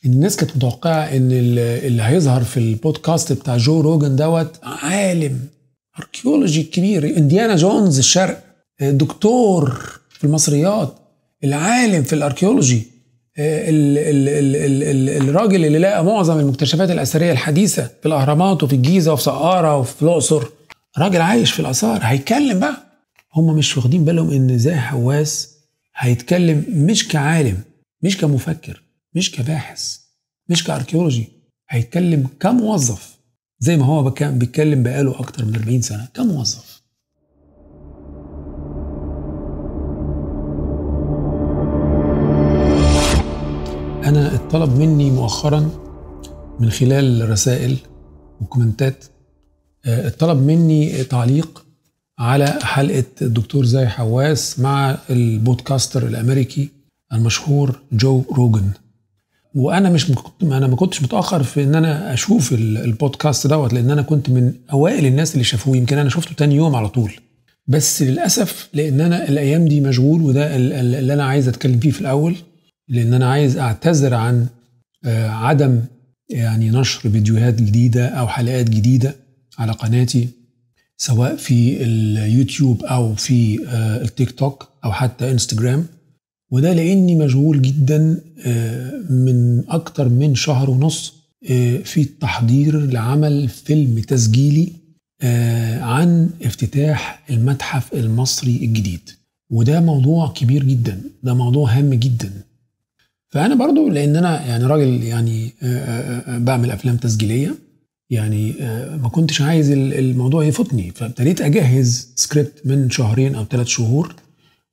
الناس كانت متوقعة ان اللي هيظهر في البودكاست بتاع جو روجن دوت عالم اركيولوجي كبير، انديانا جونز الشرق، دكتور في المصريات، العالم في الاركيولوجي، الراجل اللي لقى معظم المكتشفات الأثرية الحديثة في الأهرامات وفي الجيزة وفي سقارة وفي الأقصر، راجل عايش في الآثار هيتكلم بقى. هم مش واخدين بالهم إن زاهي حواس هيتكلم مش كعالم، مش كمفكر، مش كباحث، مش كأركيولوجي، هيتكلم كموظف زي ما هو بيتكلم بقاله أكتر من 40 سنة كموظف. أنا اتطلب مني مؤخرا من خلال رسائل وكومنتات، اتطلب مني تعليق على حلقة الدكتور زاهي حواس مع البودكاستر الأمريكي المشهور جو روجن. وأنا ما كنتش متأخر في إن أنا أشوف البودكاست دوت، لأن أنا كنت من أوائل الناس اللي شافوه، يمكن أنا شفته تاني يوم على طول. بس للأسف لأن أنا الأيام دي مشغول، وده اللي أنا عايز أتكلم فيه في الأول، لأن أنا عايز أعتذر عن عدم نشر فيديوهات جديدة أو حلقات جديدة على قناتي، سواء في اليوتيوب أو في التيك توك أو حتى انستجرام. وده لأني مشغول جدا من أكتر من شهر ونص في التحضير لعمل فيلم تسجيلي عن افتتاح المتحف المصري الجديد، وده موضوع كبير جدا، ده موضوع هام جدا. فأنا برضو لأن أنا راجل بعمل أفلام تسجيلية، ما كنتش عايز الموضوع يفوتني، فابتديت أجهز سكريبت من 2 أو 3 شهور،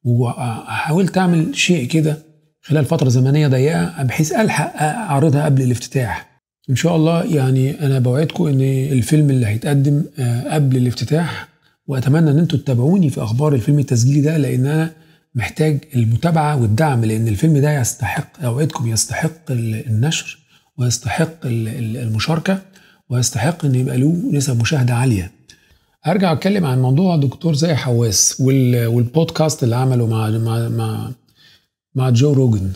وحاولت أعمل شيء كده خلال فترة زمنية ضيقة بحيث ألحق أعرضها قبل الافتتاح إن شاء الله. أنا بوعدكم إن الفيلم اللي هيتقدم قبل الافتتاح، وأتمنى إن أنتوا تتابعوني في أخبار الفيلم التسجيلي ده، لأن أنا محتاج المتابعة والدعم، لأن الفيلم ده يستحق، أوعدكم يستحق النشر، ويستحق المشاركة، ويستحق أن يبقى له نسب مشاهدة عالية. أرجع أتكلم عن موضوع دكتور زاهي حواس والبودكاست اللي عمله مع جو روجن.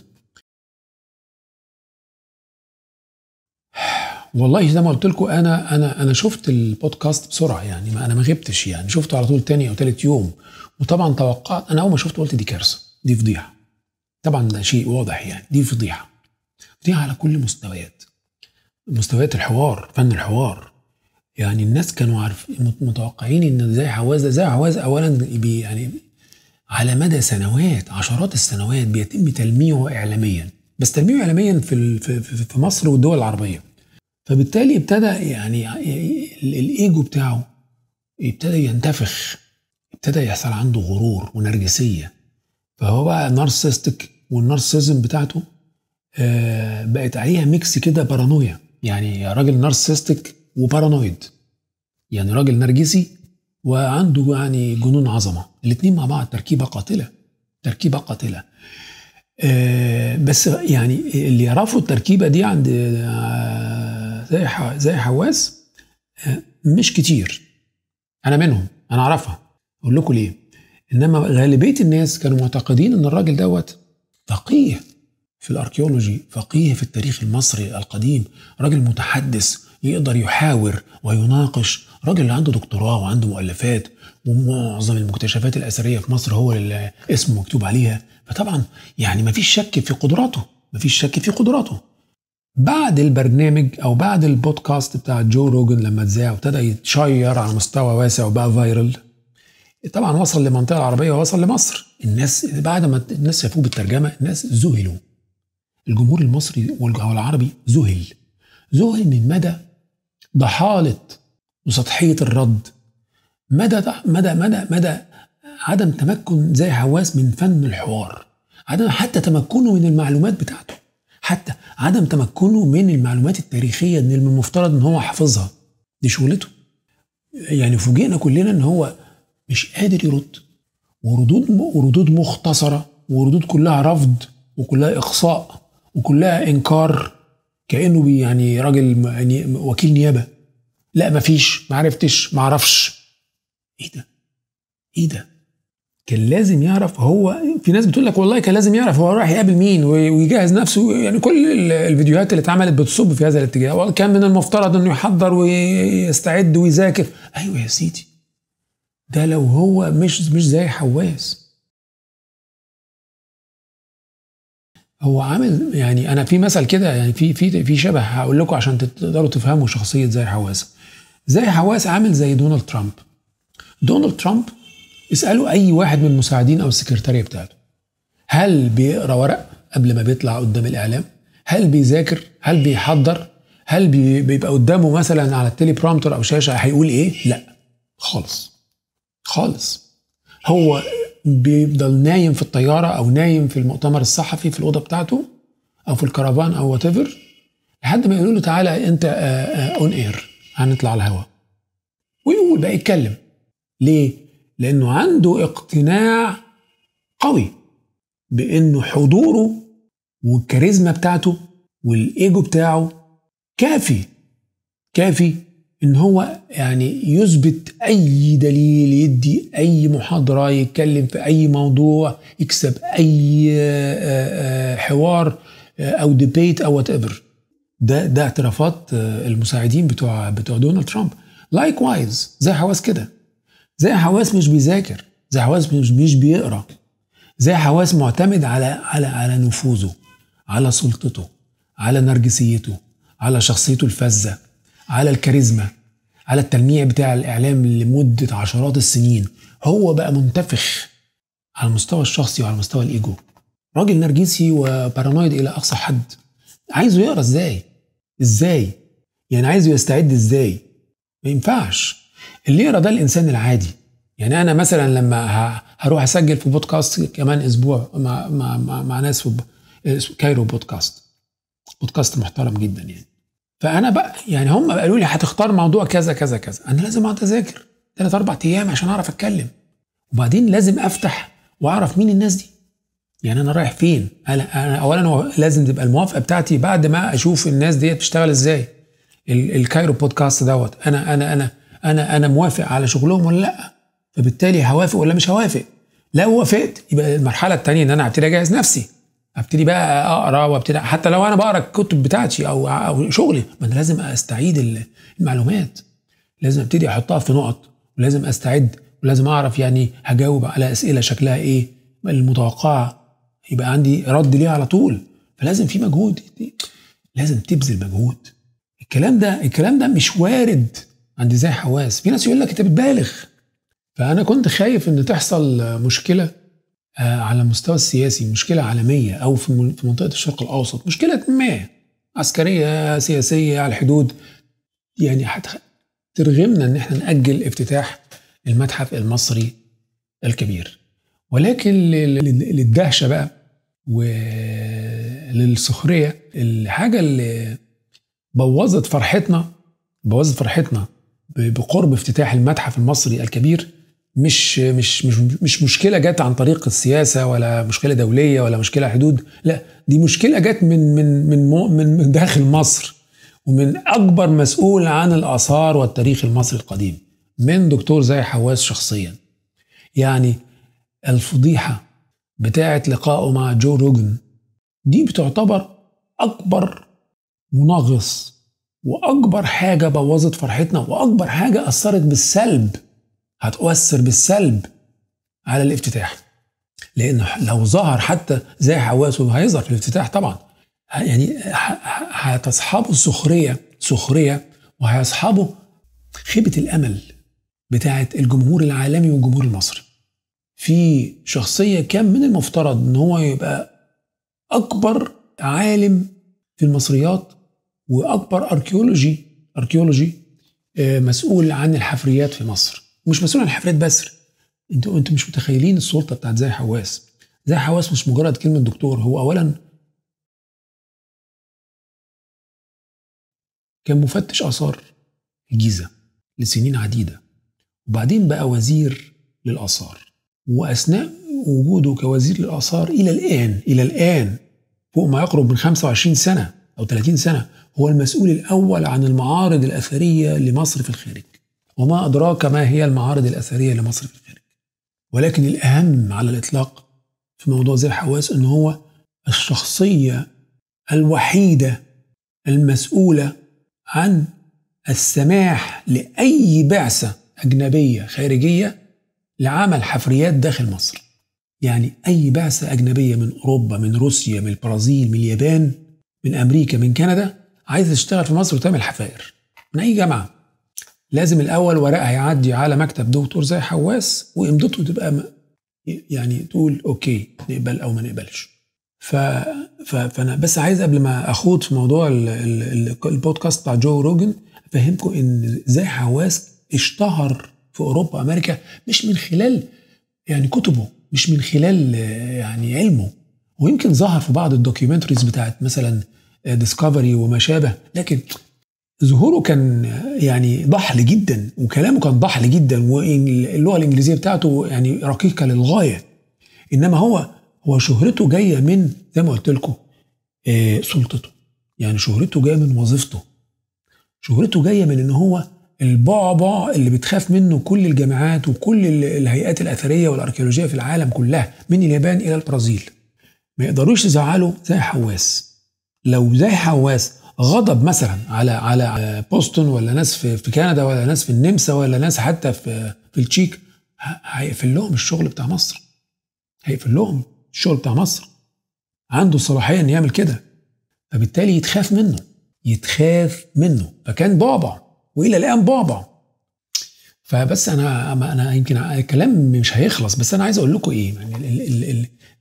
والله زي ما قلت لكم أنا شفت البودكاست بسرعة، أنا ما غبتش، شفته على طول تاني أو تالت يوم. وطبعا توقعت، أنا أول ما شفته قلت دي كارثة، دي فضيحة. طبعا ده شيء واضح، دي فضيحة على كل مستويات الحوار، فن الحوار. الناس كانوا متوقعين ان زاهي حواس اولا على مدى سنوات، عشرات السنوات بيتم تلميعه اعلاميا، بس تلميعه اعلاميا في مصر والدول العربيه. فبالتالي ابتدى الايجو بتاعه ابتدى ينتفخ، ابتدى يحصل عنده غرور ونرجسيه، فهو بقى نارسيستك، والنارسيزم بتاعته بقت عليها ميكس كده بارانويا، راجل نارسيستك وبارانويد، راجل نرجسي وعنده جنون عظمة، الاتنين مع بعض تركيبة قاتلة. بس اللي يعرفوا التركيبة دي عند زاهي حواس مش كتير، أنا منهم، أنا أعرفها، أقول لكم ليه. إنما غالبية الناس كانوا معتقدين إن الراجل دوت فقيه في الأركيولوجي، فقيه في التاريخ المصري القديم، راجل متحدث يقدر يحاور ويناقش، راجل اللي عنده دكتوراه وعنده مؤلفات، ومعظم المكتشفات الأثرية في مصر هو اللي اسمه مكتوب عليها. فطبعا مفيش شك في قدراته. بعد البرنامج أو بعد البودكاست بتاع جو روجن لما اتذاع وابتدى يتشير على مستوى واسع وبقى فايرل، طبعا وصل للمنطقة العربية ووصل لمصر. الناس بعد ما الناس شافوه بالترجمة، الناس ذهلوا، الجمهور المصري والعربي ذهل من مدى ضحالة وسطحية الرد، مدى عدم تمكن زاهي حواس من فن الحوار، عدم حتى تمكنه من المعلومات بتاعته، حتى عدم تمكنه من المعلومات التاريخية اللي من المفترض ان هو حافظها، دي شغلته. فوجئنا كلنا ان هو مش قادر يرد، وردود مختصرة، وردود كلها رفض، وكلها إقصاء، وكلها إنكار، كأنه راجل وكيل نيابة. لا مفيش، معرفتش، معرفش. إيه ده؟ كان لازم يعرف. هو في ناس بتقول لك والله كان لازم يعرف هو رايح يقابل مين ويجهز نفسه، يعني كل الفيديوهات اللي اتعملت بتصب في هذا الاتجاه. كان من المفترض انه يحضر ويستعد ويذاكر. ايوه يا سيدي، ده لو هو مش زي حواس. هو عامل، يعني انا في مثل كده، يعني في شبه هقول لكم عشان تقدروا تفهموا شخصيه زي حواس. زي حواس عامل زي دونالد ترامب. دونالد ترامب اسالوا اي واحد من المساعدين او السكرتاريه بتاعته، هل بيقرا ورق قبل ما بيطلع قدام الاعلام؟ هل بيذاكر؟ هل بيحضر؟ هل بيبقى قدامه مثلا على التلي برامتر او شاشه هيقول ايه؟ لا خالص خالص. هو بيفضل نايم في الطياره او نايم في المؤتمر الصحفي في الاوضه بتاعته او في الكرفان او وات ايفر، لحد ما يقولوا له تعالى انت اون اير، هنطلع على الهواء، ويقول بقى يتكلم. ليه؟ لانه عنده اقتناع قوي بانه حضوره والكاريزما بتاعته والايجو بتاعه كافي ان هو يعني يثبت اي دليل، يدي اي محاضره، يتكلم في اي موضوع، يكسب اي حوار او ديبيت او وات ايفر. ده اعترافات المساعدين بتوع دونالد ترامب. لايك وايز زي حواس كده. زي حواس مش بيذاكر، زي حواس مش بيقرا، زي حواس معتمد على نفوذه، على سلطته، على نرجسيته، على شخصيته الفذة، على الكاريزما، على التلميع بتاع الإعلام لمدة عشرات السنين. هو بقى منتفخ على المستوى الشخصي وعلى مستوى الإيجو. راجل نرجسي وبارانويد إلى أقصى حد. عايزه يقرأ إزاي؟ يعني عايزه يستعد إزاي؟ ما ينفعش. اللي يقرأ ده الإنسان العادي. يعني أنا مثلا لما هروح أسجل في بودكاست كمان أسبوع مع ناس في كايرو بودكاست محترم جدا يعني. فانا بقى يعني هم قالوا لي هتختار موضوع كذا كذا كذا، انا لازم اقعد اذاكر 3-4 ايام عشان اعرف اتكلم، وبعدين لازم افتح واعرف مين الناس دي، يعني انا رايح فين. انا اولا لازم تبقى الموافقه بتاعتي بعد ما اشوف الناس دي بتشتغل ازاي. الكايرو بودكاست دوت انا موافق على شغلهم ولا لا، فبالتالي هوافق ولا مش هوافق. لو وافقت يبقى المرحله الثانيه ان انا ابتدي اجهز نفسي، ابتدي بقى اقرا، وابتدي حتى لو انا بقرا الكتب بتاعتي او شغلي، ما انا لازم استعيد المعلومات، لازم ابتدي احطها في نقط، ولازم استعد، ولازم اعرف يعني هجاوب على اسئله شكلها ايه المتوقعه، يبقى عندي رد ليها على طول. فلازم في مجهود، لازم تبذل مجهود. الكلام ده مش وارد عند زي حواس. في ناس يقول لك انت بتبالغ. فانا كنت خايف ان تحصل مشكله على المستوى السياسي، مشكلة عالمية أو في منطقة الشرق الأوسط، مشكلة ما عسكرية سياسية على الحدود، يعني ترغمنا أن احنا نأجل افتتاح المتحف المصري الكبير. ولكن للدهشة بقى وللسخرية، الحاجة اللي بوظت فرحتنا بقرب افتتاح المتحف المصري الكبير مش مشكلة جت عن طريق السياسة، ولا مشكلة دولية، ولا مشكلة حدود. لا، دي مشكلة جت من داخل مصر، ومن أكبر مسؤول عن الآثار والتاريخ المصري القديم، من دكتور زي حواس شخصيا. يعني الفضيحة بتاعة لقائه مع جو روجن دي بتعتبر أكبر منغص، وأكبر حاجة بوظت فرحتنا، وأكبر حاجة أثرت بالسلب، هتؤثر بالسلب على الافتتاح. لأنه لو ظهر حتى زي حواس، وهيظهر في الافتتاح طبعا، يعني هتصحبه سخرية، وهيصحبه خيبة الأمل بتاعت الجمهور العالمي والجمهور المصري. في شخصية كان من المفترض ان هو يبقى أكبر عالم في المصريات، وأكبر أركيولوجي مسؤول عن الحفريات في مصر. مش مسؤول عن الحفريات بس، انتوا مش متخيلين السلطة بتاعت زي حواس. زي حواس مش مجرد كلمة دكتور، هو أولا كان مفتش آثار الجيزة لسنين عديدة، وبعدين بقى وزير للآثار، وأثناء وجوده كوزير للآثار إلى الآن فوق ما يقرب من 25 سنة أو 30 سنة هو المسؤول الأول عن المعارض الأثرية لمصر في الخارج. وما أدراك ما هي المعارض الأثرية لمصر في الخارج؟ ولكن الأهم على الإطلاق في موضوع زي حواس إن هو الشخصية الوحيدة المسؤولة عن السماح لأي بعثة أجنبية خارجية لعمل حفريات داخل مصر. يعني أي بعثة أجنبية من أوروبا، من روسيا، من البرازيل، من اليابان، من أمريكا، من كندا، عايزة تشتغل في مصر وتعمل حفائر من أي جامعة، لازم الأول ورقها يعدي على مكتب دكتور زي حواس وإمضته تبقى يعني تقول أوكي نقبل أو ما نقبلش. فأنا بس عايز قبل ما أخوض في موضوع البودكاست بتاع جو روجن أفهمكم إن زي حواس اشتهر في أوروبا وأمريكا مش من خلال يعني كتبه، مش من خلال يعني علمه، ويمكن ظهر في بعض الدوكيومنتريز بتاعت مثلا ديسكفري وما شابه، لكن ظهوره كان يعني ضحل جدا وكلامه كان ضحل جدا واللغة الإنجليزية بتاعته يعني رقيقة للغاية. إنما هو شهرته جاية من زي ما قلت لكم سلطته، يعني شهرته جاية من وظيفته، شهرته جاية من إن هو البعبع اللي بتخاف منه كل الجامعات وكل الهيئات الأثرية والأركيولوجية في العالم كلها من اليابان إلى البرازيل. ما يقدروش يزعلوا زي حواس. لو زي حواس غضب مثلا على بوسطن ولا ناس في كندا ولا ناس في النمسا ولا ناس حتى في التشيك، هيقفل لهم الشغل بتاع مصر، هيقفل لهم الشغل بتاع مصر. عنده الصلاحية إن يعمل كده، فبالتالي يتخاف منه. فكان بعبع وإلى الآن بعبع. فبس أنا يمكن الكلام مش هيخلص، بس أنا عايز أقول لكم إيه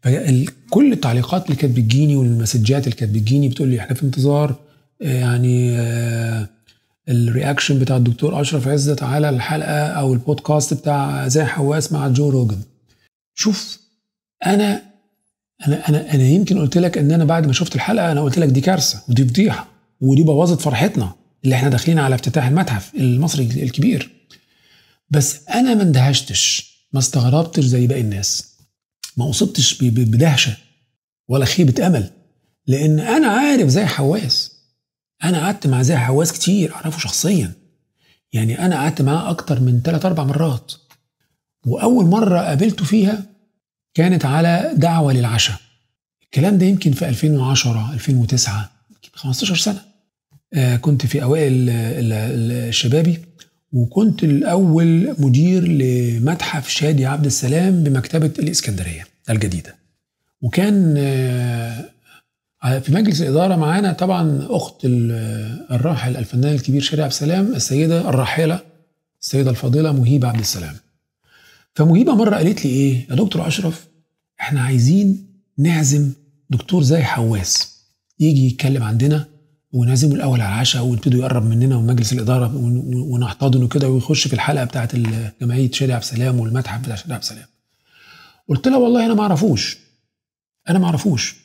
يعني كل التعليقات اللي كانت بتجيني والمسجات اللي كانت بتجيني بتقول لي إحنا في انتظار يعني الرياكشن بتاع الدكتور أشرف عزت على الحلقة أو البودكاست بتاع زي حواس مع جو روجن. شوف أنا يمكن قلت لك إن أنا بعد ما شفت الحلقة أنا قلت لك دي كارثة ودي فضيحة ودي بوظت فرحتنا اللي احنا داخلين على افتتاح المتحف المصري الكبير. بس أنا ما اندهشتش، ما استغربتش زي باقي الناس، ما أصبتش بدهشة ولا خيبة أمل، لأن أنا عارف زي حواس. أنا قعدت مع زي حواس كتير، أعرفه شخصيا، يعني أنا قعدت معاه أكتر من 3-4 مرات. وأول مرة قابلته فيها كانت على دعوة للعشاء. الكلام ده يمكن في 2010 2009، 15 سنة. كنت في أوائل الشبابي، وكنت الأول مدير لمتحف شادي عبد السلام بمكتبة الإسكندرية الجديدة. وكان في مجلس الإدارة معانا طبعا أخت الراحل الفنان الكبير شادي عبد السلام، السيدة الراحلة السيدة الفاضلة مهيبة عبد السلام. فمهيبة مرة قالت لي إيه يا دكتور أشرف، إحنا عايزين نعزم دكتور زي حواس يجي يتكلم عندنا، ونعزمه الأول على العشاء ويبتدوا يقرب مننا ومن مجلس الإدارة ونحتضنه كده ويخش في الحلقة بتاعت جمعية شادي عبد السلام والمتحف بتاع شادي عبد السلام. قلت لها والله أنا ما أعرفوش.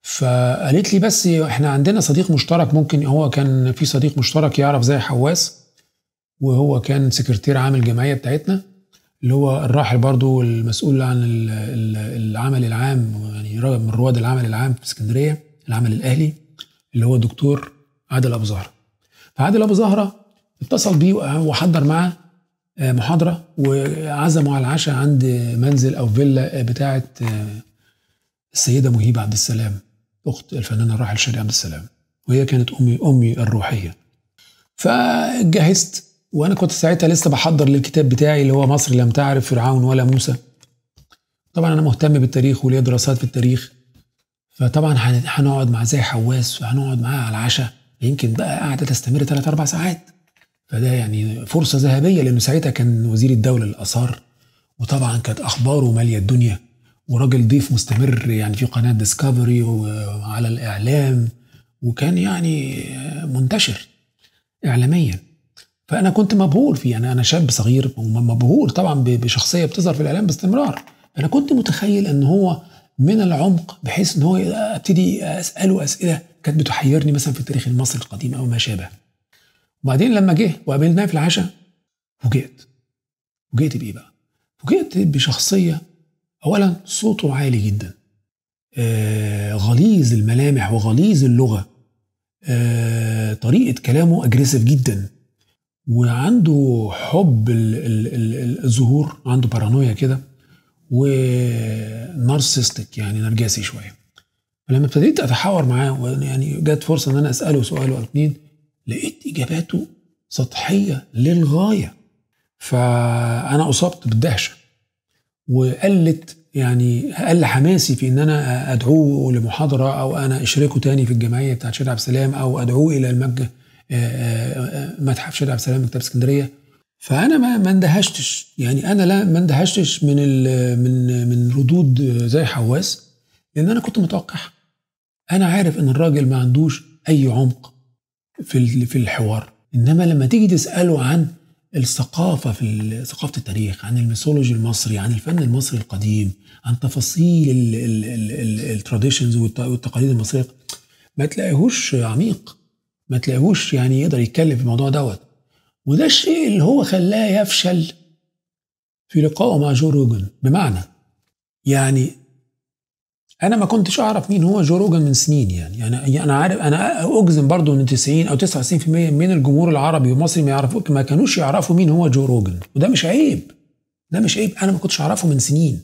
فقالت لي بس إحنا عندنا صديق مشترك، ممكن هو كان في صديق مشترك يعرف زي حواس، وهو كان سكرتير عام الجمعية بتاعتنا، اللي هو الراحل برضو المسؤول عن العمل العام، يعني من رواد العمل العام في اسكندرية، العمل الأهلي، اللي هو الدكتور عادل أبو زهرة. فعادل أبو زهرة اتصل بيه وحضر معاه محاضرة، وعزموا على العشاء عند منزل أو فيلا بتاعة السيدة مهيبة عبد السلام، أخت الفنان الراحل شادي عبد السلام، وهي كانت أمي الروحية. فجهزت، وأنا كنت ساعتها لسه بحضر للكتاب بتاعي اللي هو مصر لم تعرف فرعون ولا موسى. طبعا أنا مهتم بالتاريخ وليا دراسات في التاريخ، فطبعا هنقعد مع زي حواس وهنقعد معاه على العشاء، يمكن بقى قاعدة تستمر 3-4 ساعات. فده يعني فرصة ذهبية، لأنه ساعتها كان وزير الدولة للآثار، وطبعا كانت أخباره مالية الدنيا، وراجل ضيف مستمر يعني في قناة ديسكفري وعلى الإعلام، وكان يعني منتشر إعلاميا. فأنا كنت مبهور فيه، يعني أنا شاب صغير ومبهور طبعا بشخصية بتظهر في الإعلام باستمرار. أنا كنت متخيل أن هو من العمق، بحيث أن هو أبتدي أسأله أسئلة كانت بتحيرني مثلا في التاريخ المصري القديم أو ما شابه. وبعدين لما جه وقابلناه في العشاء فوجئت بإيه بقى؟ فوجئت بشخصية أولا صوته عالي جدا، غليظ الملامح وغليظ اللغة، طريقة كلامه أجريسيف جدا، وعنده حب الظهور، عنده بارانويا كده، ونارسستك يعني نرجسي شويه. فلما ابتديت اتحاور معاه، يعني جت فرصه ان انا اساله سؤال او اتنين، لقيت اجاباته سطحيه للغايه. فانا اصبت بالدهشه، وقلت يعني قل حماسي في ان انا ادعوه لمحاضره، او انا اشركه تاني في الجمعيه بتاعت شارع عبد السلام، او ادعوه الى متحف شارع عبد السلام مكتبه اسكندريه. فانا ما اندهشتش، يعني انا لا ما اندهشتش من ردود زي حواس، لان انا كنت متوقعها. انا عارف ان الراجل ما عندوش اي عمق في الحوار. انما لما تيجي تساله عن الثقافه، في ثقافه التاريخ، عن الميثولوجي المصري، عن الفن المصري القديم، عن تفاصيل التراديشنز والتقاليد المصريه، ما تلاقيهوش عميق، ما تلاقيهوش يعني يقدر يتكلم في الموضوع دوت. وده الشيء اللي هو خلاه يفشل في لقائه مع جو روجن. بمعنى يعني انا ما كنتش اعرف مين هو جو روجن من سنين، يعني انا عارف، انا اجزم برضو ان 90 او 99% من الجمهور العربي والمصري ما كانوش يعرفوا مين هو جو روجن. وده مش عيب، ده مش عيب، انا ما كنتش اعرفه من سنين.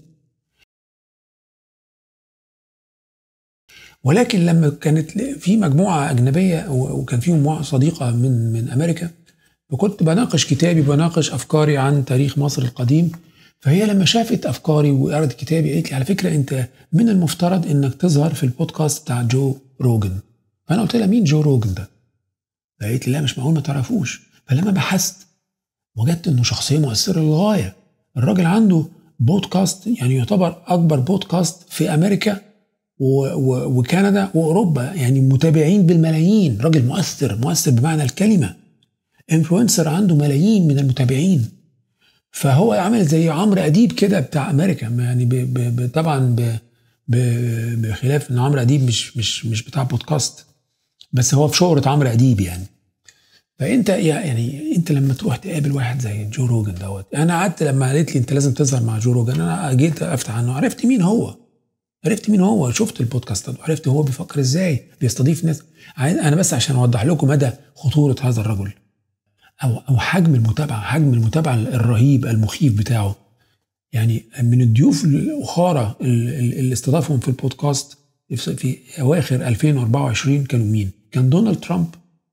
ولكن لما كانت في مجموعه اجنبيه، وكان فيهم مجموعه صديقه من امريكا، وكنت بناقش كتابي، بناقش افكاري عن تاريخ مصر القديم، فهي لما شافت افكاري وقرأت كتابي قالت لي على فكره انت من المفترض انك تظهر في البودكاست بتاع جو روجن. فانا قلت لها مين جو روجن ده؟ فقالت لي لا مش معقول ما تعرفوش. فلما بحثت وجدت انه شخصيه مؤثره للغايه. الراجل عنده بودكاست يعني يعتبر اكبر بودكاست في امريكا وكندا واوروبا، يعني متابعين بالملايين. راجل مؤثر بمعنى الكلمه، انفلونسر عنده ملايين من المتابعين. فهو عامل زي عمرو اديب كده بتاع امريكا، يعني طبعا بخلاف ان عمرو اديب مش بتاع بودكاست، بس هو في شهرة عمرو اديب يعني. فانت يعني انت لما تروح تقابل واحد زي جو روجن دوت، انا قعدت لما قالت لي انت لازم تظهر مع جو روجن، انا جيت افتح عنه، عرفت مين هو، شفت البودكاست، عرفت هو بيفكر ازاي، بيستضيف ناس. انا بس عشان اوضح لكم مدى خطورة هذا الرجل، او حجم المتابعه الرهيب المخيف بتاعه. يعني من الضيوف الاخرى اللي استضافهم في البودكاست في اواخر 2024 كانوا مين؟ كان دونالد ترامب،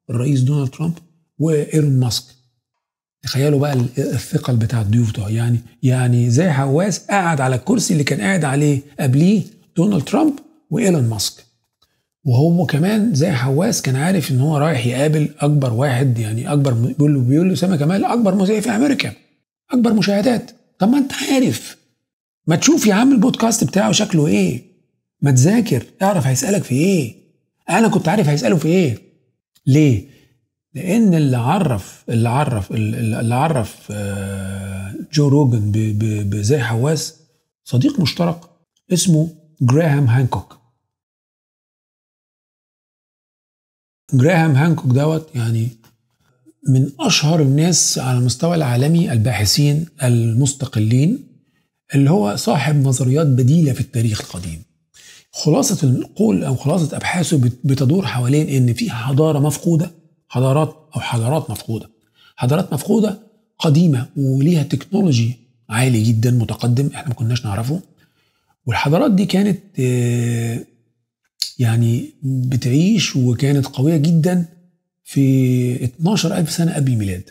الرئيس دونالد ترامب، وايلون ماسك. تخيلوا بقى الثقل بتاع الضيوف ده، يعني زي حواس قاعد على الكرسي اللي كان قاعد عليه قبليه دونالد ترامب وايلون ماسك. وهو كمان زي حواس كان عارف ان هو رايح يقابل اكبر واحد، يعني اكبر، بيقول له اسامه كمال اكبر مذيع في امريكا، اكبر مشاهدات. طب ما انت عارف، ما تشوف يا عم البودكاست بتاعه شكله ايه، ما تذاكر اعرف هيسالك في ايه. انا كنت عارف هيساله في ايه. ليه؟ لان اللي عرف جو روجن بزي حواس صديق مشترك اسمه جراهام هانكوك. جراهام هانكوك دوت يعني من أشهر الناس على المستوى العالمي الباحثين المستقلين، اللي هو صاحب نظريات بديلة في التاريخ القديم. خلاصة القول أو خلاصة أبحاثه بتدور حوالين إن في حضارة مفقودة، حضارات مفقودة قديمة وليها تكنولوجي عالي جدا متقدم احنا ما كناش نعرفه. والحضارات دي كانت يعني بتعيش وكانت قوية جدا في 12,000 سنة قبل الميلاد.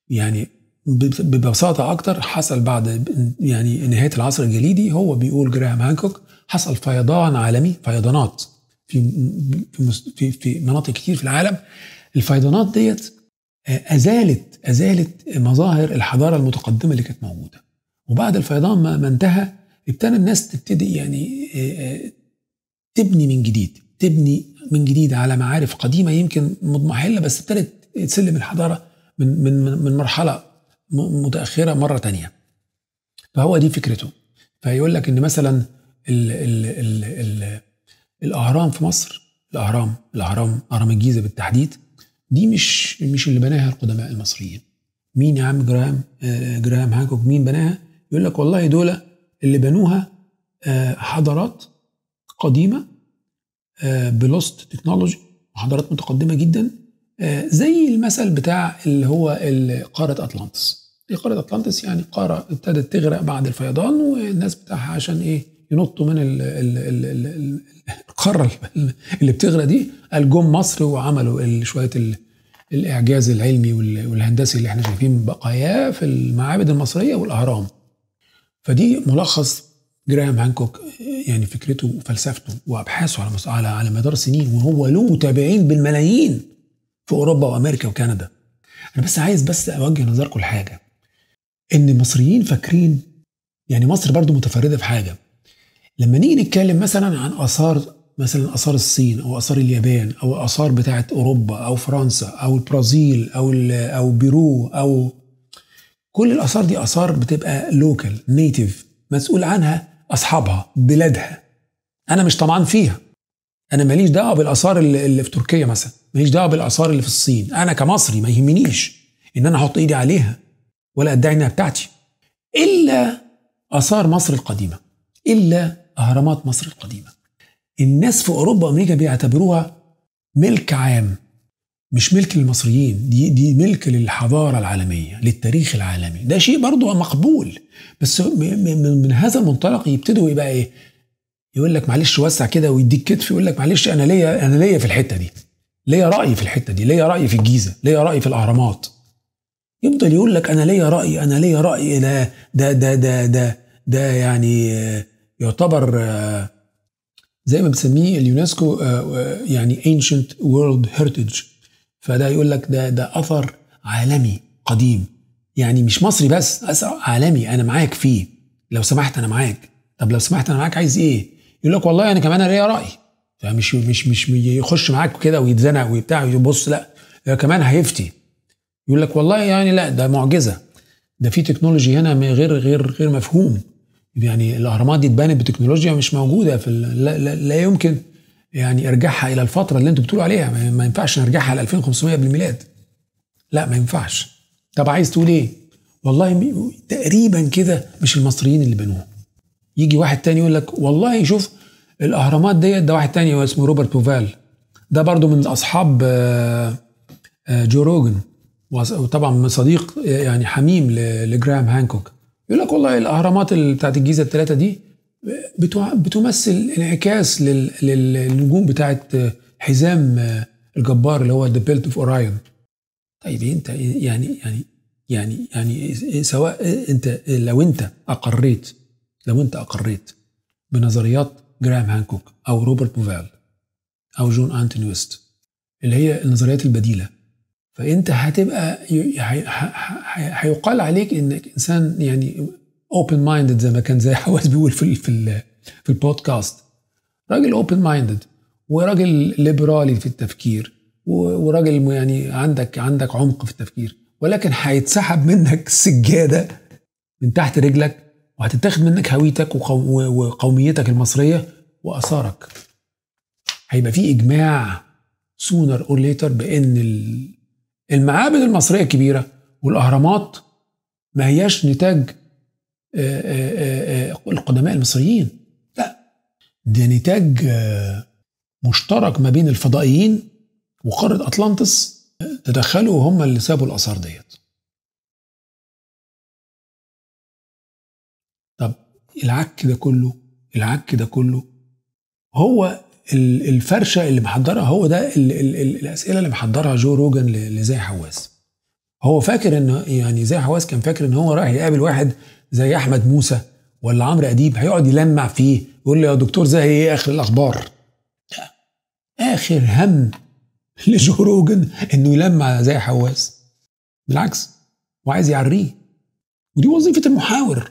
يعني ببساطة أكتر حصل بعد يعني نهاية العصر الجليدي، هو بيقول جراهام هانكوك حصل فيضان عالمي، فيضانات في مناطق كتير في العالم. الفيضانات ديت أزالت مظاهر الحضارة المتقدمة اللي كانت موجودة. وبعد الفيضان ما انتهى، ابتدى الناس تبتدي يعني تبني من جديد على معارف قديمة يمكن مضمحلة، بس ابتدت تسلم الحضارة من مرحلة متأخرة مرة تانية. فهو دي فكرته. فيقول لك ان مثلا ال ال ال ال الأهرام في مصر، أهرام الجيزة بالتحديد، دي مش اللي بناها القدماء المصريين. مين يا عم؟ جراهام هانكوك. مين بناها؟ يقول لك والله دول اللي بنوها حضارات قديمة بلوست تكنولوجي، وحضارات متقدمة جدا زي المثل بتاع اللي هو قارة أطلانتس. قارة أطلانتس يعني قارة ابتدت تغرق بعد الفيضان، والناس بتاعها عشان إيه؟ ينطوا من القارة اللي بتغرق دي، قال جم مصر وعملوا شوية الإعجاز العلمي والهندسي اللي احنا شايفين بقاياه في المعابد المصرية والأهرام. فدي ملخص جراهام هانكوك، يعني فكرته وفلسفته وأبحاثه على مدار سنين، وهو له متابعين بالملايين في أوروبا وأمريكا وكندا. أنا بس عايز أوجه نظركم لحاجة، إن المصريين فاكرين يعني مصر برضو متفردة في حاجة. لما نيجي نتكلم مثلا عن آثار، مثلا آثار الصين أو آثار اليابان أو آثار بتاعة أوروبا أو فرنسا أو البرازيل أو بيرو، أو كل الآثار دي آثار بتبقى لوكال نيتيف، مسؤول عنها أصحابها بلادها. أنا مش طمعان فيها، أنا ماليش دعوة بالآثار اللي في تركيا مثلا، ماليش دعوة بالآثار اللي في الصين. أنا كمصري ما يهمنيش إن أنا أحط إيدي عليها ولا أدعي إنها بتاعتي، إلا آثار مصر القديمة، إلا أهرامات مصر القديمة. الناس في أوروبا وأمريكا بيعتبروها ملك عام، مش ملك للمصريين، دي ملك للحضارة العالمية، للتاريخ العالمي. ده شيء برضو مقبول، بس من هذا المنطلق يبتدوا يبقى إيه؟ يقول لك معلش وسع كده ويديك كتف، يقول لك معلش أنا ليا في الحتة دي، ليا رأي في الحتة دي، ليا رأي في الجيزة، ليا رأي في الأهرامات. يفضل يقول لك أنا ليا رأي، أنا ليا رأي. ده يعني يعتبر زي ما بتسميه اليونسكو يعني ancient world heritage. فده يقول لك ده أثر عالمي قديم، يعني مش مصري بس، أثر عالمي، أنا معاك فيه، لو سمحت أنا معاك. طب لو سمحت أنا معاك عايز إيه؟ يقول لك والله أنا كمان ليا رأي. فمش مش يخش معاك كده ويتزنق وبتاع ويبص، لا كمان هيفتي. يقول لك والله يعني لا ده معجزة، ده في تكنولوجي هنا غير مفهوم. يعني الأهرامات دي اتبنت بتكنولوجيا مش موجودة في لا يمكن يعني ارجعها إلى الفترة اللي انتوا بتقولوا عليها. ما ينفعش نرجعها ل 2500 بالميلاد، لا ما ينفعش. طب عايز تقول ايه؟ والله تقريبا كده مش المصريين اللي بنوها. يجي واحد تاني يقول لك والله شوف الأهرامات ديت، ده واحد تاني اسمه روبرت بوفال، ده برضو من أصحاب جو روجن، وطبعا صديق يعني حميم لجراهام هانكوك. يقول لك والله الأهرامات بتاعت الجيزة الثلاثة دي بتمثل انعكاس للنجوم بتاعت حزام الجبار اللي هو The Belt of Orion. طيب انت يعني سواء انت لو انت اقريت بنظريات جراهام هانكوك او روبرت بوفال او جون أنتوني ويست اللي هي النظريات البديلة، فانت هتبقى هيقال عليك انك انسان يعني open minded، زي ما كان زي حواس بيقول في البودكاست. راجل open minded وراجل ليبرالي في التفكير وراجل يعني عندك عمق في التفكير، ولكن هيتسحب منك السجادة من تحت رجلك، وهتتاخد منك هويتك وقوميتك المصرية وآثارك. هيبقى في إجماع sooner or later بأن المعابد المصرية الكبيرة والأهرامات ما هياش نتاج القدماء المصريين، لا ده نتاج مشترك ما بين الفضائيين وقارة أطلانتس، تدخلوا وهم اللي سابوا الآثار ديت. طب العك ده كله هو الفرشة اللي محضرها، هو ده الأسئلة اللي محضرها جو روجن لزي حواس. هو فاكر انه يعني زي حواس كان فاكر ان هو رايح يقابل واحد زي احمد موسى ولا عمرو اديب هيقعد يلمع فيه يقول له يا دكتور زي ايه اخر الاخبار. اخر هم لجو روجن انه يلمع زي حواس، بالعكس وعايز يعريه، ودي وظيفة المحاور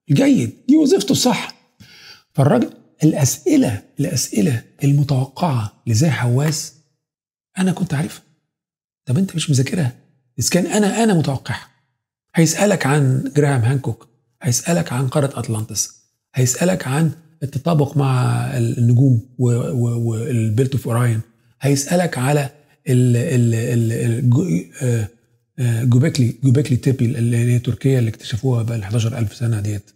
الجيد، دي وظيفته الصح. فالراجل الأسئلة المتوقعة لزي حواس أنا كنت عارفها. طب أنت مش مذاكرها؟ إذا كان أنا متوقعها. هيسألك عن جراهام هانكوك، هيسألك عن قارة أطلانتس، هيسألك عن التطابق مع النجوم والبيلت اوف اوراين، هيسألك على جوبيكلي تيبي اللي هي تركيا اللي اكتشفوها بقى 11,000 سنة ديت.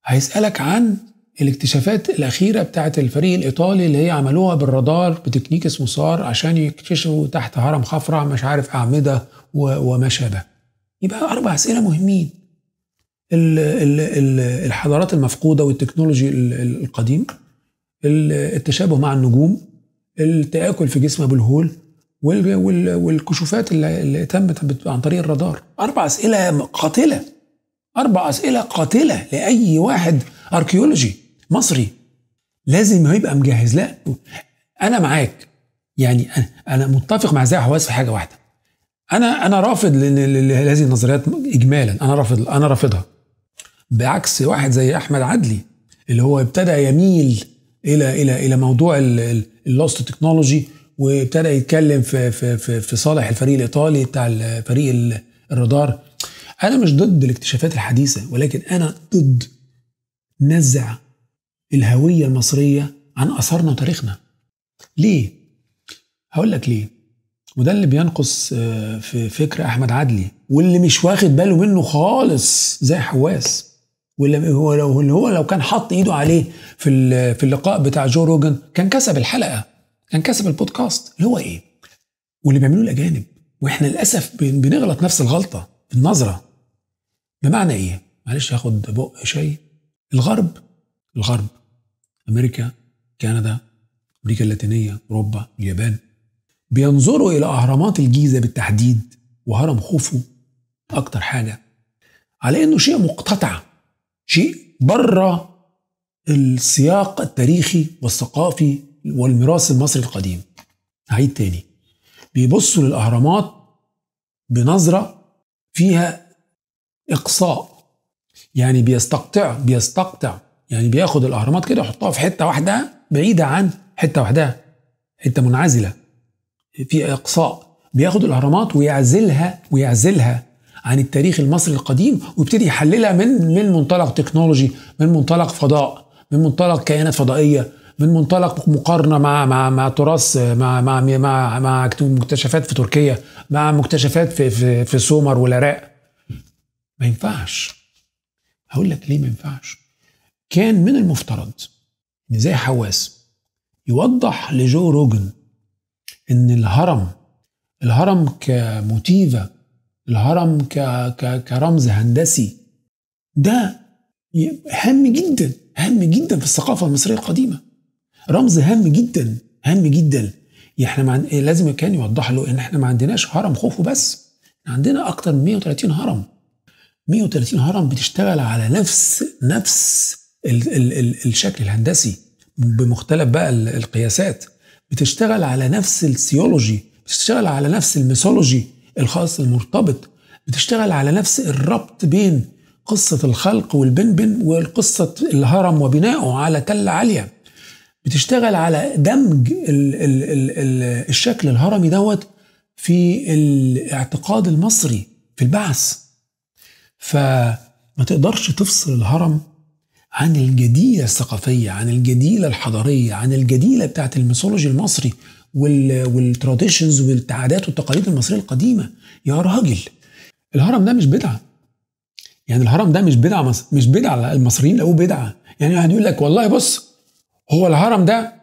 هيسألك عن الاكتشافات الأخيرة بتاعت الفريق الإيطالي اللي هي عملوها بالرادار بتكنيك اسمه سار عشان يكتشفوا تحت هرم خفرع مش عارف أعمدة وما شابه. يبقى 4 أسئلة مهمين: الحضارات المفقودة والتكنولوجي القديم، التشابه مع النجوم، التآكل في جسم أبو الهول، والكشوفات اللي تمت عن طريق الرادار. 4 أسئلة قاتلة، 4 أسئلة قاتلة لأي واحد أركيولوجي مصري لازم يبقى مجهز. لا أنا معاك، يعني أنا متفق مع زي حواس في حاجة واحدة. أنا رافض لهذه النظريات إجمالا، أنا رافضها، بعكس واحد زي أحمد عدلي اللي هو ابتدى يميل إلى موضوع اللوست تكنولوجي، وابتدى يتكلم في صالح الفريق الإيطالي بتاع فريق الرادار. أنا مش ضد الاكتشافات الحديثة، ولكن أنا ضد نزع الهوية المصرية عن أثرنا وتاريخنا. ليه؟ هقول لك ليه. وده اللي بينقص في فكر أحمد عدلي، واللي مش واخد باله منه خالص زي حواس، واللي هو لو كان حط إيده عليه في اللقاء بتاع جو روجن كان كسب الحلقة، كان كسب البودكاست. اللي هو إيه؟ واللي بيعملوه الأجانب، وإحنا للأسف بنغلط نفس الغلطة في النظرة. بمعنى إيه؟ معلش هاخد بق شاي. الغرب أمريكا، كندا، أمريكا اللاتينية، أوروبا، اليابان، بينظروا إلى أهرامات الجيزة بالتحديد وهرم خوفو أكتر حاجة على إنه شيء مقتطع، شيء بره السياق التاريخي والثقافي والميراث المصري القديم. هعيد تاني، بيبصوا للأهرامات بنظرة فيها إقصاء، يعني بيستقطع، يعني بياخد الأهرامات كده يحطها في حتة واحدة بعيدة عن حتة واحدة، حتة منعزلة في إقصاء. بياخد الأهرامات ويعزلها عن التاريخ المصري القديم، ويبتدي يحللها من منطلق تكنولوجي، من منطلق فضاء، من منطلق كائنات فضائية، من منطلق مقارنة مع تراث، مع مكتشفات في تركيا، مع مكتشفات في سومر والعراق. ما ينفعش. هقول لك ليه ما ينفعش. كان من المفترض ان زي حواس يوضح لجو روجن ان الهرم كموتيفا، الهرم كرمز هندسي، ده هام جدا في الثقافة المصرية القديمة، رمز هام جدا. احنا لازم كان يوضح له ان احنا ما عندناش هرم خوفو بس، عندنا اكتر من 130 هرم. 130 هرم بتشتغل على نفس الشكل الهندسي بمختلف بقى القياسات، بتشتغل على نفس السيولوجي، بتشتغل على نفس الميثولوجي الخاص المرتبط، بتشتغل على نفس الربط بين قصة الخلق والبنبن والقصة الهرم وبنائه على تلة عالية، بتشتغل على دمج الشكل الهرمي دوت في الاعتقاد المصري في البعث. فما تقدرش تفصل الهرم عن الجديلة الثقافية، عن الجديلة الحضارية، عن الجديلة بتاعت الميثولوجي المصري والتراديشنز والعادات والتقاليد المصرية القديمة. يا راجل، الهرم ده مش بدعة، يعني الهرم ده مش بدعة المصريين لقوه بدعة. يعني واحد يقول لك والله بص، هو الهرم ده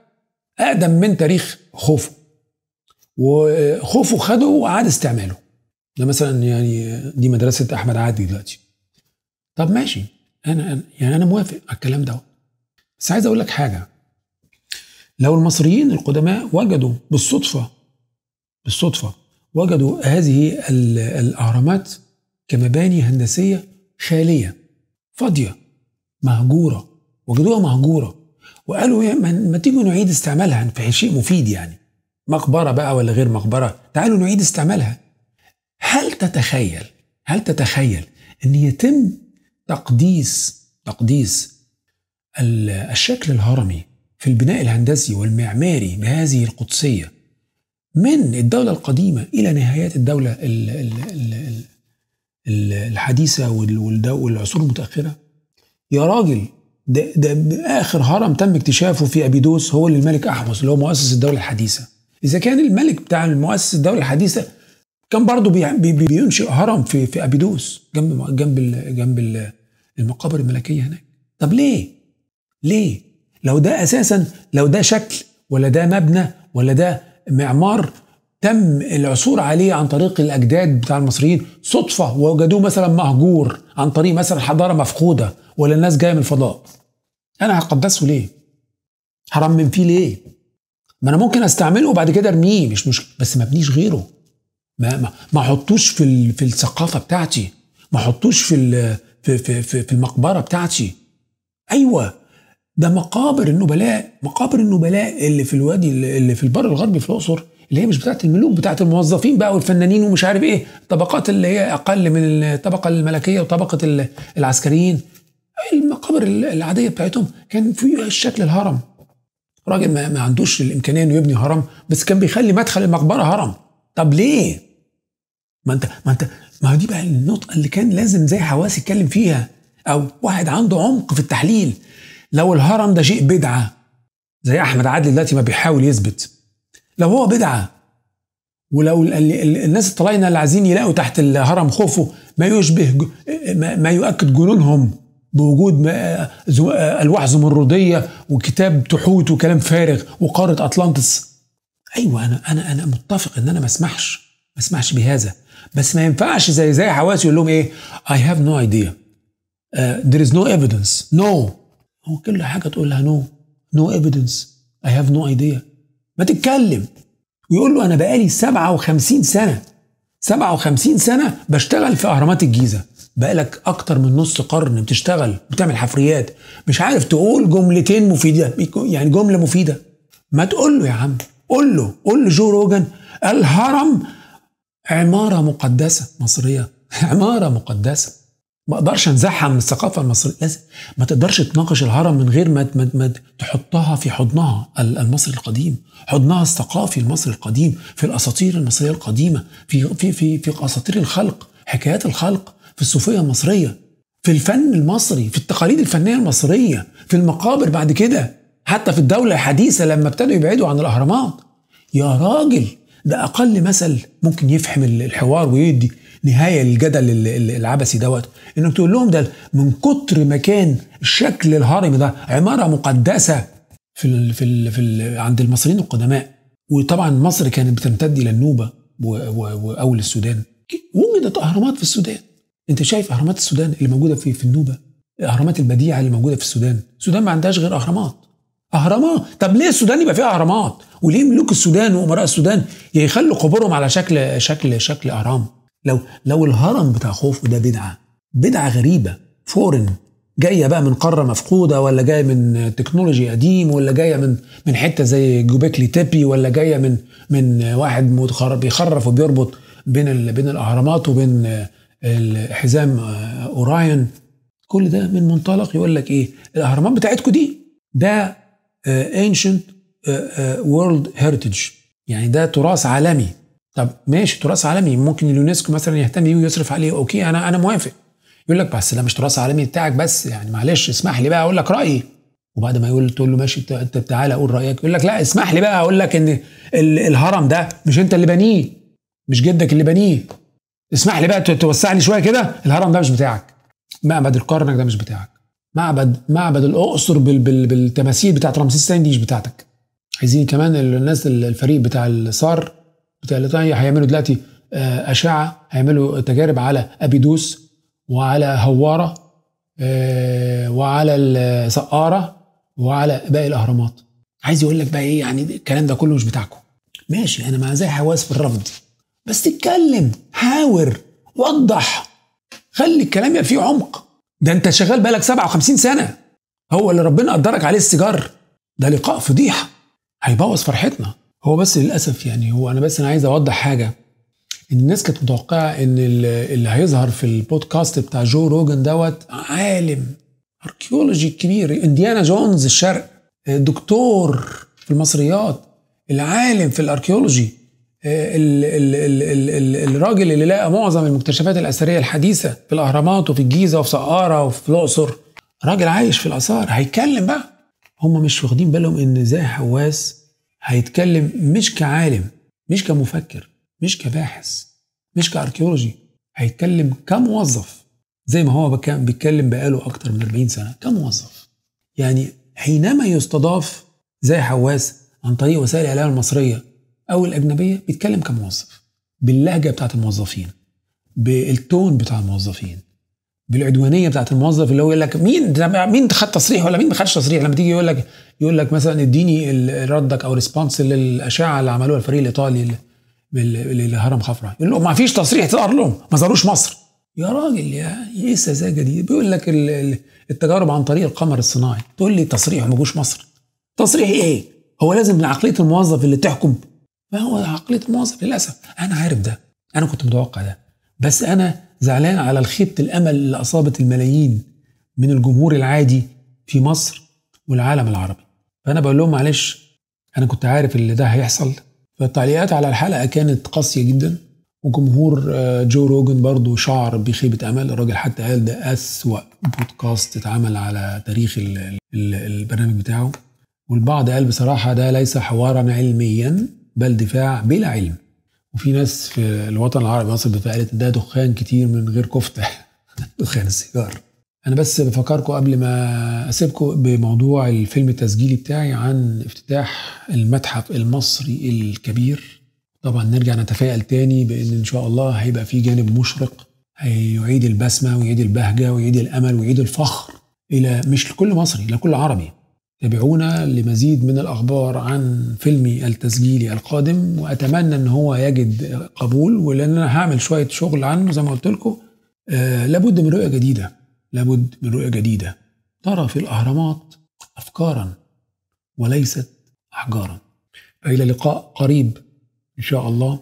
أقدم من تاريخ خوفو، وخوفو خده وعاد استعماله. ده يعني دي مدرسة أحمد عادل دلوقتي. طب ماشي، أنا موافق على الكلام ده، بس عايز أقول لك حاجة. لو المصريين القدماء وجدوا بالصدفة وجدوا هذه الأهرامات كمباني هندسية خالية فاضية مهجورة، وجدوها مهجورة وقالوا ما تيجوا نعيد استعمالها في شيء مفيد، يعني مقبرة بقى ولا غير مقبرة، تعالوا نعيد استعمالها. هل تتخيل أن يتم تقديس الشكل الهرمي في البناء الهندسي والمعماري بهذه القدسية من الدولة القديمة إلى نهايات الدولة الحديثة والعصور المتأخرة؟ يا راجل، ده آخر هرم تم اكتشافه في أبيدوس هو للملك أحمس اللي هو مؤسس الدولة الحديثة. إذا كان الملك بتاع مؤسس الدولة الحديثة كان برضو بينشئ هرم في أبيدوس جنب المقابر الملكية هناك. طب ليه؟ ليه؟ لو ده اساسا، لو ده شكل ولا ده مبنى ولا ده معمار تم العثور عليه عن طريق الاجداد بتاع المصريين صدفه ووجدوه مثلا مهجور عن طريق مثلا حضاره مفقوده ولا الناس جايه من الفضاء، انا هقدسه ليه؟ هرمم فيه ليه؟ ما انا ممكن استعمله وبعد كده ارميه، مش مشكله، بس ما ابنيش غيره. ما احطوش في الثقافه بتاعتي، ما احطوش في المقبره بتاعتي. ايوه، ده مقابر النبلاء اللي في الوادي، اللي في البر الغربي في الاقصر، اللي هي مش بتاعت الملوك، بتاعت الموظفين بقى والفنانين ومش عارف ايه، الطبقات اللي هي اقل من الطبقه الملكيه وطبقه العسكريين. المقابر العاديه بتاعتهم كان فيها الشكل الهرم. راجل ما عندوش الامكانيه انه يبني هرم، بس كان بيخلي مدخل المقبره هرم. طب ليه؟ ما دي بقى النقطه اللي كان لازم زي حواس يتكلم فيها، او واحد عنده عمق في التحليل. لو الهرم ده شيء بدعه زي احمد عادل دلوقتي ما بيحاول يثبت، لو هو بدعه، ولو الناس الطلاينه اللي عايزين يلاقوا تحت الهرم خوفو ما يشبه ما يؤكد جنونهم بوجود الواح زمرديه وكتاب تحوت وكلام فارغ وقاره اطلانتس. ايوه، انا متفق ان انا ما اسمحش بهذا، بس ما ينفعش زي حواس يقول لهم ايه I have no idea, there is no evidence. no، هو كل حاجه تقول لها no evidence, I have no idea. ما تتكلم. ويقول له انا بقالي 57 سنه بشتغل في اهرامات الجيزه. بقالك اكتر من نص قرن بتشتغل بتعمل حفريات، مش عارف تقول جملتين مفيده، يعني جمله مفيده؟ ما تقول له يا عم، قول له جو روجان الهرم عماره مقدسه مصريه، عماره مقدسه ما اقدرش انزعها من الثقافه المصريه. لازم ما تقدرش تناقش الهرم من غير ما تحطها في حضنها المصري القديم، حضنها الثقافي المصري القديم، في الاساطير المصريه القديمه، في اساطير الخلق، حكايات الخلق، في الصوفيه المصريه، في الفن المصري، في التقاليد الفنيه المصريه، في المقابر بعد كده، حتى في الدوله الحديثه لما ابتدوا يبعدوا عن الاهرامات. يا راجل، ده اقل مثل ممكن يفهم الحوار ويدي نهايه للجدل العبثي دوت، انك تقول لهم ده من كتر ما كان الشكل الهرمي ده عماره مقدسه عند المصريين القدماء. وطبعا مصر كانت بتمتد الى النوبه واول السودان، وجدت اهرامات في السودان. انت شايف اهرامات السودان اللي موجوده في النوبه، الاهرامات البديعه اللي موجوده في السودان ما عندهاش غير اهرامات. طب ليه السودان يبقى فيها اهرامات؟ وليه ملوك السودان وامراء السودان يخلوا قبورهم على شكل اهرام؟ لو الهرم بتاع خوفو ده بدعه غريبه فورن، جايه بقى من قاره مفقوده، ولا جايه من تكنولوجي قديم، ولا جايه من حته زي جوبيكلي تيبي، ولا جايه من واحد بيخرف وبيربط بين الاهرامات وبين حزام اوراين. كل ده من منطلق يقول لك ايه؟ الاهرامات بتاعتكم دي ده ancient world heritage، يعني ده تراث عالمي. طب ماشي، تراث عالمي، ممكن اليونسكو مثلا يهتم بيه ويصرف عليه، اوكي، انا موافق. يقول لك بس ده مش تراث عالمي بتاعك، بس يعني معلش اسمح لي بقى اقول لك رايي. وبعد ما تقول له ماشي، انت تعالى قول رايك، يقول لك لا اسمح لي بقى اقول لك ان الهرم ده مش انت اللي بنيه، مش جدك اللي بنيه، اسمح لي بقى توسع لي شويه كده، الهرم ده مش بتاعك، معبد الكرنك ده مش بتاعك، معبد الاقصر بالتماثيل بتاعت رمسيس الثاني دي مش بتاعتك. عايزين كمان الناس الفريق بتاع الصار بتاع الايطاليا هيعملوا دلوقتي اشعه، هيعملوا تجارب على ابيدوس وعلى هواره وعلى السقاره وعلى باقي الاهرامات. عايز يقول لك بقى ايه؟ يعني الكلام ده كله مش بتاعكم. ماشي، انا مع زي حواس في الرفض، بس تتكلم، حاور، وضح، خلي الكلام يبقى فيه عمق. ده انت شغال بقالك 57 سنه، هو اللي ربنا قدرك عليه السيجار ده لقاء فضيحه هيبوظ فرحتنا. هو بس للاسف يعني انا عايز اوضح حاجه، ان الناس كانت متوقعه ان اللي هيظهر في البودكاست بتاع جو روجان دوت عالم اركيولوجي كبير، انديانا جونز الشرق، دكتور في المصريات، العالم في الاركيولوجي، الراجل اللي لقى معظم المكتشفات الاثريه الحديثه في الاهرامات وفي الجيزه وفي سقاره وفي الاقصر، راجل عايش في الاثار، هيتكلم بقى. هم مش واخدين بالهم ان زي حواس هيتكلم مش كعالم، مش كمفكر، مش كباحث، مش كاركيولوجي، هيتكلم كموظف، زي ما هو بيتكلم بقاله اكتر من 40 سنه كموظف. يعني حينما يستضاف زي حواس عن طريق وسائل الإعلام المصرية أو الأجنبية بيتكلم كموظف، باللهجة بتاعت الموظفين، بالتون بتاع الموظفين، بالعدوانيه بتاعت الموظف اللي هو يقول لك مين خد تصريح ولا مين ما خدش تصريح. لما تيجي يقول لك مثلا اديني ردك او ريسبونس للاشعه اللي عملوها الفريق الايطالي لهرم خفرع، يقول له ما فيش تصريح ظهر لهم، ما ظهروش مصر. يا راجل يا ايه السذاجه دي؟ بيقول لك التجارب عن طريق القمر الصناعي، تقول لي تصريح وما جوش مصر؟ تصريح ايه؟ هو لازم من عقليه الموظف اللي تحكم؟ ما هو عقليه الموظف للاسف. انا عارف ده، انا كنت متوقع ده، بس انا زعلان على الخيبة الامل اللي اصابت الملايين من الجمهور العادي في مصر والعالم العربي. فانا بقول لهم معلش، انا كنت عارف اللي ده هيحصل. فالتعليقات على الحلقه كانت قاسيه جدا، وجمهور جو روجن برضو شعر بخيبه امل. الراجل حتى قال ده اسوأ بودكاست اتعمل على تاريخ البرنامج بتاعه. والبعض قال بصراحه ده ليس حوارا علميا بل دفاع بلا علم. وفي ناس في الوطن العربي مصر قالت ده دخان كتير من غير كفته دخان السيجار. انا بس بفكركم قبل ما اسيبكم بموضوع الفيلم التسجيلي بتاعي عن افتتاح المتحف المصري الكبير. طبعا نرجع نتفائل تاني بان ان شاء الله هيبقى في جانب مشرق هيعيد البسمه ويعيد البهجه ويعيد الامل ويعيد الفخر الى مش لكل مصري، لكل عربي. تابعونا لمزيد من الأخبار عن فيلمي التسجيلي القادم، وأتمنى أن هو يجد قبول، ولأن أنا هعمل شوية شغل عنه زي ما قلت لكم. لابد من رؤية جديدة، لابد من رؤية جديدة ترى في الأهرامات أفكارا وليست أحجارا. فإلى لقاء قريب إن شاء الله.